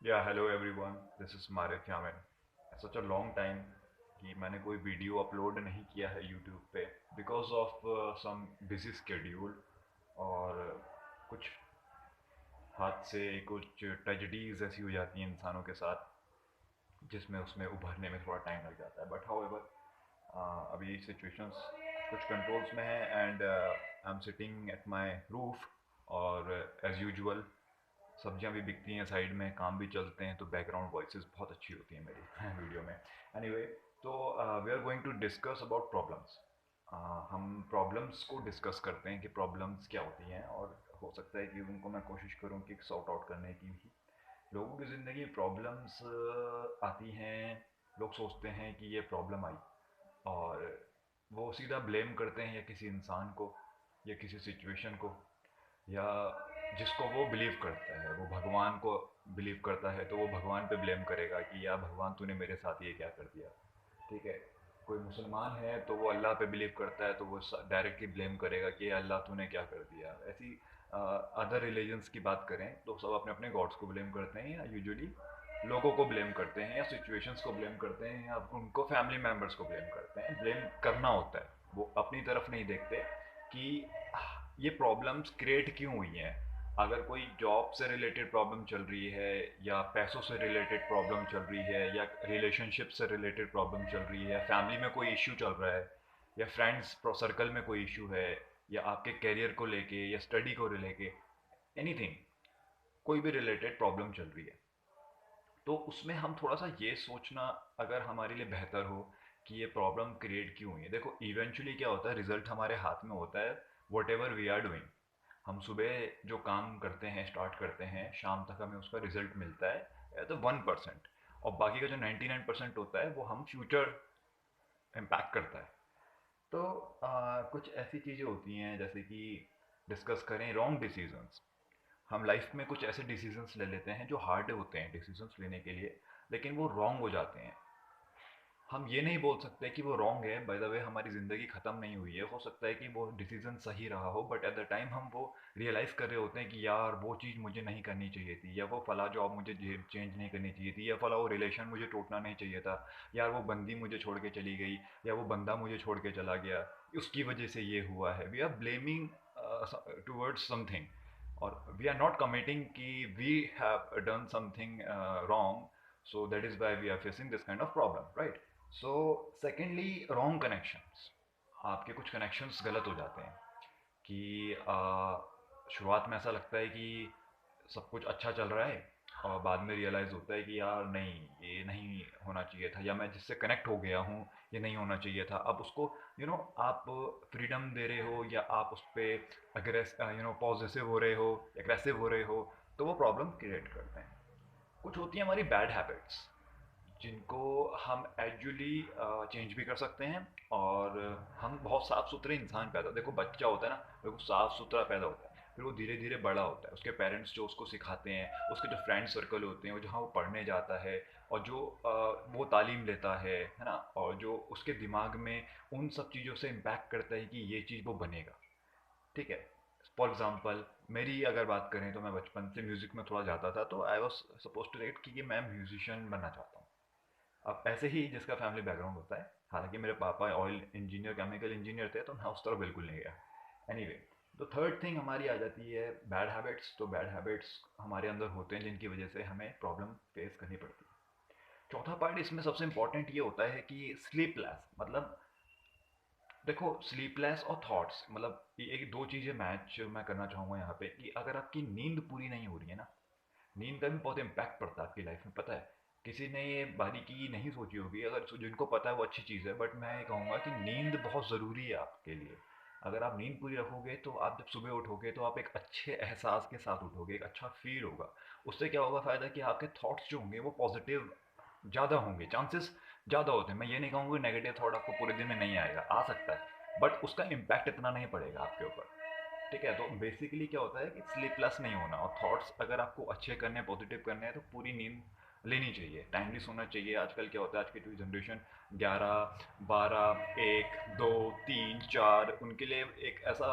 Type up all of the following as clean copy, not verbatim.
या hello everyone, this is मारिफ Yamin. Such a long time कि मैंने कोई वीडियो अपलोड नहीं किया है यूट्यूब पे because of some busy schedule और कुछ हादसे, कुछ ट्रेजिडीज ऐसी हो जाती हैं इंसानों के साथ जिसमें उसमें उभरने में थोड़ा टाइम लग जाता है। बट हाउ एवर अभी सिचुएशंस कुछ कंट्रोल्स में है and I am sitting at my roof. और एज यूजुअल सब्जियां भी बिकती हैं साइड में, काम भी चलते हैं, तो बैकग्राउंड वॉइसेस बहुत अच्छी होती हैं मेरी वीडियो में। एनीवे, तो we are going to discuss about problems. हम प्रॉब्लम्स को डिस्कस करते हैं कि प्रॉब्लम्स क्या होती हैं, और हो सकता है कि उनको मैं कोशिश करूं कि सॉर्ट आउट करने की भी। लोगों की ज़िंदगी में प्रॉब्लम्स आती हैं। लोग सोचते हैं कि ये प्रॉब्लम आई और वो सीधा ब्लेम करते हैं या किसी इंसान को या किसी सिचुएशन को, या जिसको वो बिलीव करता है, वो भगवान को बिलीव करता है तो वो भगवान पे ब्लेम करेगा कि यार भगवान तूने मेरे साथ ये क्या कर दिया। ठीक है। कोई मुसलमान है तो वो अल्लाह पे बिलीव करता है तो वो डायरेक्टली ब्लेम करेगा कि अल्लाह तूने क्या कर दिया। ऐसी अदर रिलीजन्स की बात करें तो सब अपने अपने गॉड्स को ब्लेम करते हैं, या यूजुअली लोगों को ब्लेम करते हैं, या सिचुएशंस को ब्लेम करते हैं, या उनको फैमिली मेम्बर्स को ब्लेम करते हैं। ब्लेम करना होता है, वो अपनी तरफ नहीं देखते कि ये प्रॉब्लम्स क्रिएट क्यों हुई हैं। अगर कोई जॉब से रिलेटेड प्रॉब्लम चल रही है, या पैसों से रिलेटेड प्रॉब्लम चल रही है, या रिलेशनशिप से रिलेटेड प्रॉब्लम चल रही है, फैमिली में कोई इश्यू चल रहा है, या फ्रेंड्स सर्कल में कोई इश्यू है, या आपके करियर को लेके या स्टडी को लेके, एनीथिंग, कोई भी रिलेटेड प्रॉब्लम चल रही है, तो उसमें हम थोड़ा सा ये सोचना अगर हमारे लिए बेहतर हो कि ये प्रॉब्लम क्रिएट क्यों हुई है। देखो, इवेंचुअली क्या होता है, रिजल्ट हमारे हाथ में होता है। Whatever we are doing, हम सुबह जो काम करते हैं, स्टार्ट करते हैं, शाम तक हमें उसका रिजल्ट मिलता है तो 1%। और बाकी का जो 99% होता है वो हम फ्यूचर इम्पैक्ट करता है। तो कुछ ऐसी चीज़ें होती हैं जैसे कि डिस्कस करें रॉन्ग डिसीजंस। हम लाइफ में कुछ ऐसे डिसीजंस ले लेते हैं जो हार्ड होते हैं डिसीजंस लेने के लिए, लेकिन वो रॉन्ग हो जाते हैं। हम ये नहीं बोल सकते कि वो रॉन्ग है, बाय द वे हमारी ज़िंदगी ख़त्म नहीं हुई है, हो सकता है कि वो डिसीजन सही रहा हो, बट एट द टाइम हम वो रियलाइज़ कर रहे होते हैं कि यार वो चीज़ मुझे नहीं करनी चाहिए थी, या वो फ़ला जॉब मुझे चेंज नहीं करनी चाहिए थी, या फ़ला वो रिलेशन मुझे टूटना नहीं चाहिए था, यार वो बंदी मुझे छोड़ के चली गई, या वो बंदा मुझे छोड़ के चला गया, उसकी वजह से ये हुआ है। We are blaming towards something, और वी आर नॉट कमिटिंग कि we have done something wrong, so that is why we are facing this kind of problem, right. So secondly, wrong connections. आपके कुछ कनेक्शंस गलत हो जाते हैं कि शुरुआत में ऐसा लगता है कि सब कुछ अच्छा चल रहा है, और बाद में रियलाइज़ होता है कि यार नहीं, ये नहीं होना चाहिए था, या मैं जिससे कनेक्ट हो गया हूँ ये नहीं होना चाहिए था। अब उसको आप फ्रीडम दे रहे हो, या आप उस पर अग्रेस पॉजिटिव हो रहे हो, एग्रेसिव हो रहे हो, तो वो प्रॉब्लम क्रिएट करते हैं। कुछ होती हैं हमारी बैड हैबिट्स जिनको हम एजुअली चेंज भी कर सकते हैं, और हम बहुत साफ़ सुथरे इंसान पैदा, देखो बच्चा होता है ना, देखो साफ़ सुथरा पैदा होता है, फिर वो धीरे धीरे बड़ा होता है, उसके पेरेंट्स जो उसको सिखाते हैं, उसके जो फ्रेंड सर्कल होते हैं, वो जहाँ वो पढ़ने जाता है, और जो वो तालीम लेता है ना, और जो उसके दिमाग में उन सब चीज़ों से इम्पैक्ट करता है कि ये चीज़ वो बनेगा। ठीक है। फॉर एग्जाम्पल, मेरी अगर बात करें तो मैं बचपन से म्यूज़िक में थोड़ा जाता था, तो I was suppose to rate कि मैं म्यूजिशियन बनना चाहता हूँ। अब ऐसे ही जिसका फैमिली बैकग्राउंड होता है, हालांकि मेरे पापा ऑयल इंजीनियर, केमिकल इंजीनियर थे, तो मैं उस तरफ बिल्कुल नहीं गया। एनीवे, तो थर्ड थिंग हमारी आ जाती है बैड हैबिट्स। तो बैड हैबिट्स हमारे अंदर होते हैं जिनकी वजह से हमें प्रॉब्लम फेस करनी पड़ती है। चौथा पार्ट इसमें सबसे इंपॉर्टेंट ये होता है कि स्लीपलेस, मतलब देखो, स्लीपलेस और थॉट्स, मतलब ये एक दो चीज़ें मैच मैं करना चाहूँगा यहाँ पे, कि अगर आपकी नींद पूरी नहीं हो रही है ना, नींद का भी बहुत इम्पैक्ट पड़ता है आपकी लाइफ में, पता है। किसी ने ये बारीकी नहीं सोची होगी, अगर जिनको पता है वो अच्छी चीज़ है, बट मैं ये कहूँगा कि नींद बहुत ज़रूरी है आपके लिए। अगर आप नींद पूरी रखोगे तो आप जब सुबह उठोगे तो आप एक अच्छे एहसास के साथ उठोगे, एक अच्छा फील होगा। उससे क्या होगा फ़ायदा, कि आपके थॉट्स जो होंगे वो पॉजिटिव ज़्यादा होंगे, चांसेस ज़्यादा होते हैं। मैं ये नहीं कहूँगा कि नेगेटिव थॉट आपको पूरे दिन में नहीं आएगा, आ सकता है, बट उसका इम्पैक्ट इतना नहीं पड़ेगा आपके ऊपर। ठीक है। तो बेसिकली क्या होता है कि स्लीपलेस नहीं होना, और थॉट्स अगर आपको अच्छे करने हैं, पॉजिटिव करने हैं, तो पूरी नींद लेनी चाहिए, टाइमली सोना चाहिए। आजकल क्या होता है, आज की जो जनरेशन 11, 12, 1, 2, 3, 4, उनके लिए एक ऐसा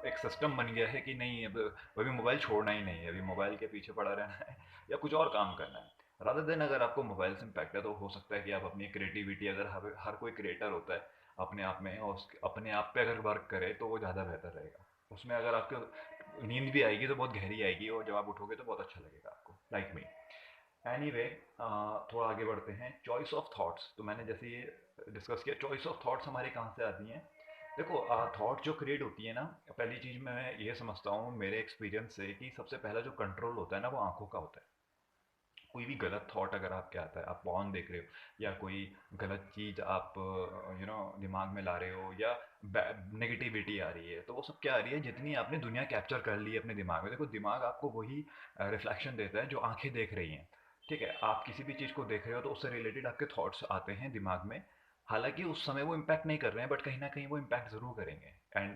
एक सिस्टम बन गया है कि नहीं, अब अभी मोबाइल छोड़ना ही नहीं है, अभी मोबाइल के पीछे पड़ा रहना है या कुछ और काम करना है। रादर देन अगर आपको मोबाइल से इम्पैक्ट है तो हो सकता है कि आप अपनी क्रिएटिविटी, अगर हर कोई क्रिएटर होता है अपने आप में, और अपने आप पे अगर वर्क करे तो वो ज़्यादा बेहतर रहेगा। उसमें अगर आपको नींद भी आएगी तो बहुत गहरी आएगी, और जब आप उठोगे तो बहुत अच्छा लगेगा आपको, लाइक मी। एनीवे, थोड़ा आगे बढ़ते हैं। चॉइस ऑफ थॉट्स, तो मैंने जैसे ये डिस्कस किया, चॉइस ऑफ थॉट्स हमारी कहाँ से आती हैं। देखो, थॉट जो क्रिएट होती है ना, पहली चीज़ मैं ये समझता हूँ मेरे एक्सपीरियंस से कि सबसे पहला जो कंट्रोल होता है ना, वो आंखों का होता है। कोई भी गलत थॉट अगर आपके आता है, आप पॉर्न देख रहे हो या कोई गलत चीज़ आप दिमाग में ला रहे हो, या नेगेटिविटी आ रही है, तो वो सब क्या आ रही है, जितनी आपने दुनिया कैप्चर कर ली है अपने दिमाग में। देखो, दिमाग आपको वही रिफ्लेक्शन देता है जो आंखें देख रही हैं। ठीक है, आप किसी भी चीज़ को देख रहे हो तो उससे रिलेटेड आपके थॉट्स आते हैं दिमाग में। हालांकि उस समय वो इम्पैक्ट नहीं कर रहे हैं, बट कहीं ना कहीं वो इम्पैक्ट ज़रूर करेंगे।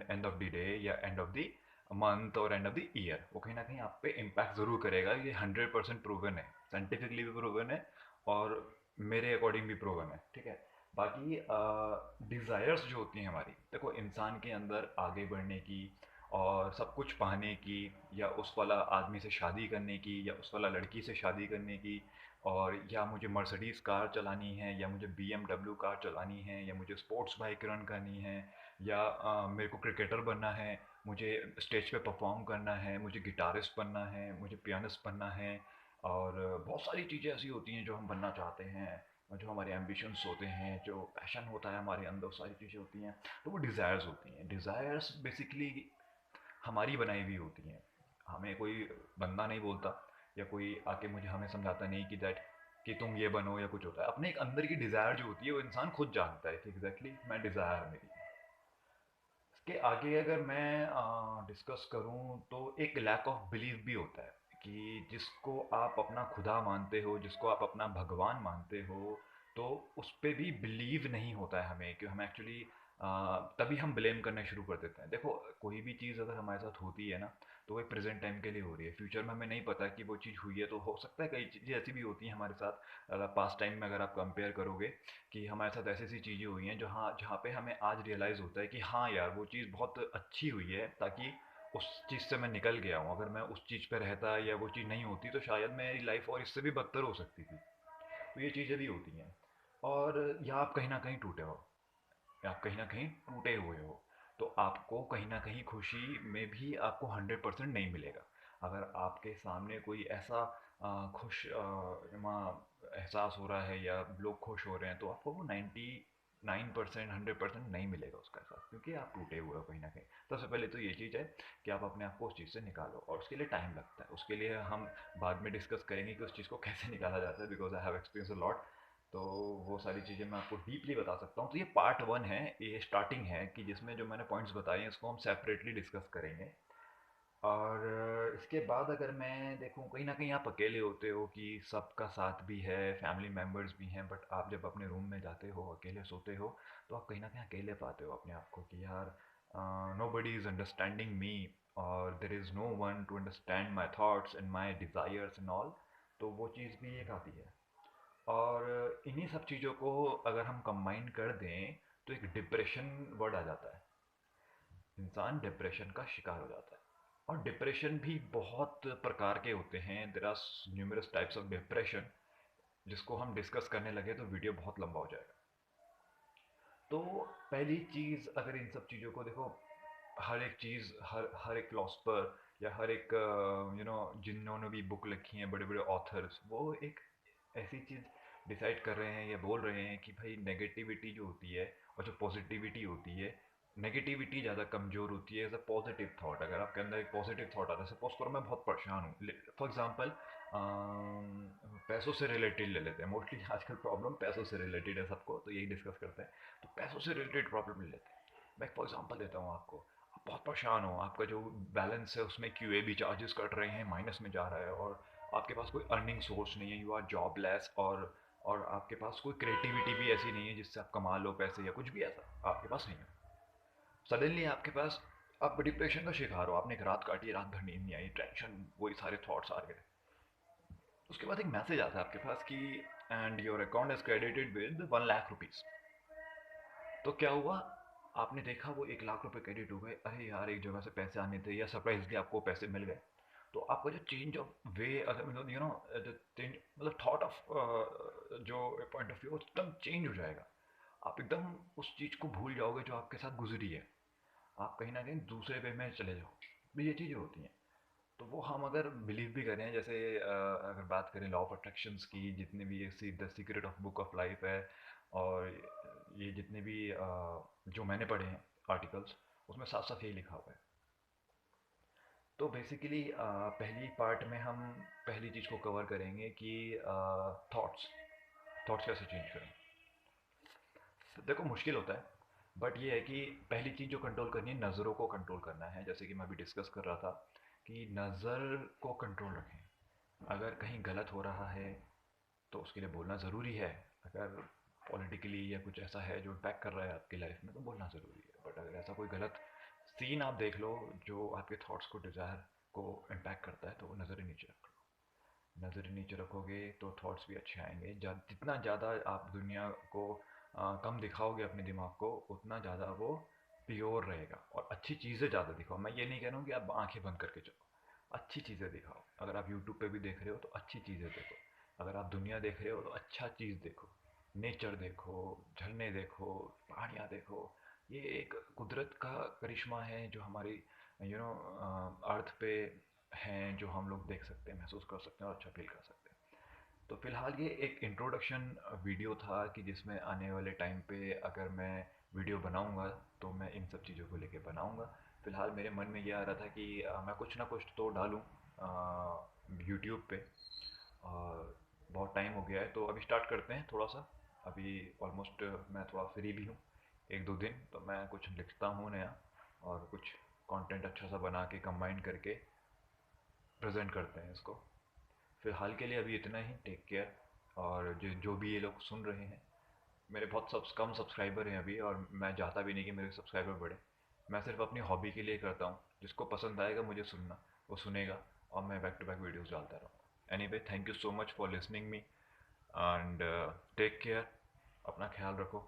एंड ऑफ द डे या एंड ऑफ द मंथ और एंड ऑफ द ईयर, वो कहीं ना कहीं आप पे इम्पैक्ट ज़रूर करेगा। ये 100% प्रूवन है, साइंटिफिकली भी प्रूवन है, और मेरे अकॉर्डिंग भी प्रूवन है। ठीक है। बाकी डिज़ायर्स जो होती हैं हमारी, देखो इंसान के अंदर आगे बढ़ने की और सब कुछ पाने की, या उस वाला आदमी से शादी करने की, या उस वाला लड़की से शादी करने की, और या मुझे मर्सिडीज़ कार चलानी है, या मुझे BMW कार चलानी है, या मुझे स्पोर्ट्स बाइक रन करनी है, या मेरे को क्रिकेटर बनना है, मुझे स्टेज पे परफॉर्म करना है, मुझे गिटारिस्ट बनना है, मुझे पियानिस्ट बनना है, और बहुत सारी चीज़ें ऐसी होती हैं जो हम बनना चाहते हैं, और जो हमारे एम्बिशंस होते हैं, जो पैशन होता है हमारे अंदर, वो सारी चीज़ें होती हैं। तो वो डिज़ायर्स होती हैं। डिज़ायर्स बेसिकली हमारी बनाई हुई होती हैं। हमें कोई बंदा नहीं बोलता, या कोई आके मुझे हमें समझाता नहीं कि दैट कि तुम ये बनो या कुछ होता है। अपने एक अंदर की डिज़ायर जो होती है वो इंसान खुद जानता है कि एग्जैक्टली मैं डिज़ायर मेरी। इसके आगे अगर मैं डिस्कस करूं तो एक लैक ऑफ बिलीव भी होता है, कि जिसको आप अपना खुदा मानते हो, जिसको आप अपना भगवान मानते हो, तो उस पे भी बिलीव नहीं होता है हमें, कि हम एक्चुअली तभी हम ब्लेम करना शुरू कर देते हैं। देखो, कोई भी चीज़ अगर हमारे साथ होती है ना, तो वो एक प्रेजेंट टाइम के लिए हो रही है। फ्यूचर में हमें नहीं पता कि वो चीज़ हुई है, तो हो सकता है कई चीज़ें ऐसी भी होती हैं हमारे साथ। पास्ट टाइम में अगर आप कंपेयर करोगे, कि हमारे साथ ऐसी ऐसी चीज़ें हुई हैं जहाँ पे हमें आज रियलाइज़ होता है कि हाँ यार, वो चीज़ बहुत अच्छी हुई है, ताकि उस चीज़ से मैं निकल गया हूँ। अगर मैं उस चीज़ पे रहता या वो चीज़ नहीं होती, तो शायद मेरी लाइफ और इससे भी बदतर हो सकती थी। तो ये चीज़ें भी होती हैं। और या आप कहीं ना कहीं टूटे हो, या आप कहीं ना कहीं टूटे हुए हो, तो आपको कहीं ना कहीं खुशी में भी आपको 100% नहीं मिलेगा। अगर आपके सामने कोई ऐसा खुश एहसास हो रहा है, या लोग खुश हो रहे हैं, तो आपको वो 99%, 100% नहीं मिलेगा उसका एहसास, क्योंकि आप टूटे हुए हो कहीं ना कहीं। सबसे पहले तो ये चीज़ है कि आप अपने आप को उस चीज़ से निकालो, और उसके लिए टाइम लगता है। उसके लिए हम बाद में डिस्कस करेंगे कि उस चीज़ को कैसे निकाला जाता है, because I have experience a lot. तो वो सारी चीज़ें मैं आपको डीपली बता सकता हूँ। तो ये पार्ट वन है, ये स्टार्टिंग है, कि जिसमें जो मैंने पॉइंट्स बताए हैं इसको हम सेपरेटली डिस्कस करेंगे। और इसके बाद अगर मैं देखूँ, कहीं ना कहीं आप अकेले होते हो, कि सबका साथ भी है, फैमिली मेम्बर्स भी हैं, बट आप जब अपने रूम में जाते हो, अकेले सोते हो, तो आप कहीं ना कहीं अकेले पाते हो अपने आप को, कि यार nobody is understanding me, और there is no one to understand my thoughts and my desires and all. तो वो चीज़ भी एक आती है। और इन्हीं सब चीज़ों को अगर हम कंबाइन कर दें, तो एक डिप्रेशन वर्ड आ जाता है। इंसान डिप्रेशन का शिकार हो जाता है। और डिप्रेशन भी बहुत प्रकार के होते हैं, there are numerous types of depression, जिसको हम डिस्कस करने लगे तो वीडियो बहुत लंबा हो जाएगा। तो पहली चीज़, अगर इन सब चीज़ों को देखो, हर एक चीज़, हर हर एक फिलोसफर, या हर एक जिन्होंने भी बुक लिखी हैं, बड़े बड़े ऑथर्स, वो एक ऐसी चीज़ डिसाइड कर रहे हैं या बोल रहे हैं कि भाई नेगेटिविटी जो होती है और जो पॉजिटिविटी होती है, नेगेटिविटी ज़्यादा कमज़ोर होती है एज अ पॉजिटिव थॉट। अगर आपके अंदर एक पॉजिटिव थॉट आता है, सपोज करो मैं बहुत परेशान हूँ, फॉर एग्जांपल पैसों से रिलेटेड ले लेते हैं, मोस्टली आजकल प्रॉब्लम पैसों से रिलेटेड है सबको, तो यही डिस्कस करते हैं। तो पैसों से रिलेटेड प्रॉब्लम ले लेते हैं। मैं फॉर एग्जांपल देता हूँ आपको। आप बहुत परेशान हो, आपका जो बैलेंस है उसमें QAB चार्जेस कट रहे हैं, माइनस में जा रहा है, और आपके पास कोई अर्निंग सोर्स नहीं है, यू आर जॉबलेस, और आपके पास कोई क्रिएटिविटी भी ऐसी नहीं है जिससे आप कमा लो पैसे, या कुछ भी ऐसा आपके पास नहीं है। सडनली आपके पास, आप डिप्रेशन का शिकार हो, आपने एक रात काटी, रात भर नींद नहीं आई, टेंशन, वही सारे थॉट्स आ गए। उसके बाद एक मैसेज आता है आपके पास कि and your account is credited with 1 lakh rupees. तो क्या हुआ, आपने देखा वो 1 लाख रुपए क्रेडिट हो गए, अरे यार एक जगह से पैसे आने थे या सरप्राइजली आपको पैसे मिल गए। तो आपका जो चेंज ऑफ वे, मतलब यू नो द चेंज, मतलब थॉट ऑफ जो पॉइंट ऑफ व्यू एकदम चेंज हो जाएगा। आप एकदम उस चीज़ को भूल जाओगे जो आपके साथ गुजरी है, आप कहीं ना कहीं दूसरे वे में चले जाओ। तो ये चीज़ें होती हैं। तो वो हम अगर बिलीव भी करें, जैसे अगर बात करें लॉ ऑफ अट्रैक्शंस की, जितने भी ये the secret of book of life है, और ये जितने भी जो मैंने पढ़े हैं आर्टिकल्स, उसमें साफ साफ यही लिखा हुआ है। तो बेसिकली पहली पार्ट में हम पहली चीज़ को कवर करेंगे कि थॉट्स थॉट्स कैसे चेंज करें। देखो मुश्किल होता है, बट ये है कि पहली चीज़ जो कंट्रोल करनी है, नज़रों को कंट्रोल करना है। जैसे कि मैं अभी डिस्कस कर रहा था कि नज़र को कंट्रोल रखें। अगर कहीं गलत हो रहा है तो उसके लिए बोलना ज़रूरी है। अगर पॉलिटिकली या कुछ ऐसा है जो इम्पैक्ट कर रहा है आपकी लाइफ में, तो बोलना ज़रूरी है। बट अगर ऐसा कोई गलत सीन आप देख लो जो आपके थॉट्स को, डिज़ायर को इम्पैक्ट करता है, तो वो नज़र नीचे रख लो। नज़र नीचे रखोगे तो थॉट्स भी अच्छे आएंगे। जितना ज़्यादा आप दुनिया को कम दिखाओगे अपने दिमाग को, उतना ज़्यादा वो प्योर रहेगा। और अच्छी चीज़ें ज़्यादा दिखाओ। मैं ये नहीं कह रहा हूँ कि आप आंखें बंद करके चलो, अच्छी चीज़ें दिखाओ। अगर आप यूट्यूब पे भी देख रहे हो तो अच्छी चीज़ें देखो। अगर आप दुनिया देख रहे हो तो अच्छा चीज़ देखो। नेचर देखो, झरने देखो, पहाड़ियाँ देखो। ये एक कुदरत का करिश्मा है जो हमारी अर्थ पे हैं, जो हम लोग देख सकते हैं, महसूस कर सकते हैं और अच्छा फील कर सकते हैं। तो फिलहाल ये एक इंट्रोडक्शन वीडियो था कि जिसमें आने वाले टाइम पे अगर मैं वीडियो बनाऊंगा तो मैं इन सब चीज़ों को लेके बनाऊंगा। फिलहाल मेरे मन में ये आ रहा था कि मैं कुछ ना कुछ तो डालूं यूट्यूब पे। और बहुत टाइम हो गया है, तो अभी स्टार्ट करते हैं थोड़ा सा। अभी ऑलमोस्ट मैं थोड़ा फ्री भी हूँ, 1-2 दिन तो मैं कुछ लिखता हूँ नया, और कुछ कंटेंट अच्छा सा बना के कंबाइन करके प्रेजेंट करते हैं इसको। फिलहाल के लिए अभी इतना ही। Take care. और जो जो भी ये लोग सुन रहे हैं, मेरे बहुत कम सब्सक्राइबर हैं अभी, और मैं चाहता भी नहीं कि मेरे सब्सक्राइबर बढ़े। मैं सिर्फ अपनी हॉबी के लिए करता हूँ। जिसको पसंद आएगा मुझे सुनना, वो सुनेगा, और मैं बैक टू बैक वीडियोस डालता रहूँगा। Anyway, thank you so much for listening me, and take care. अपना ख्याल रखो।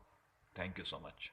Thank you so much.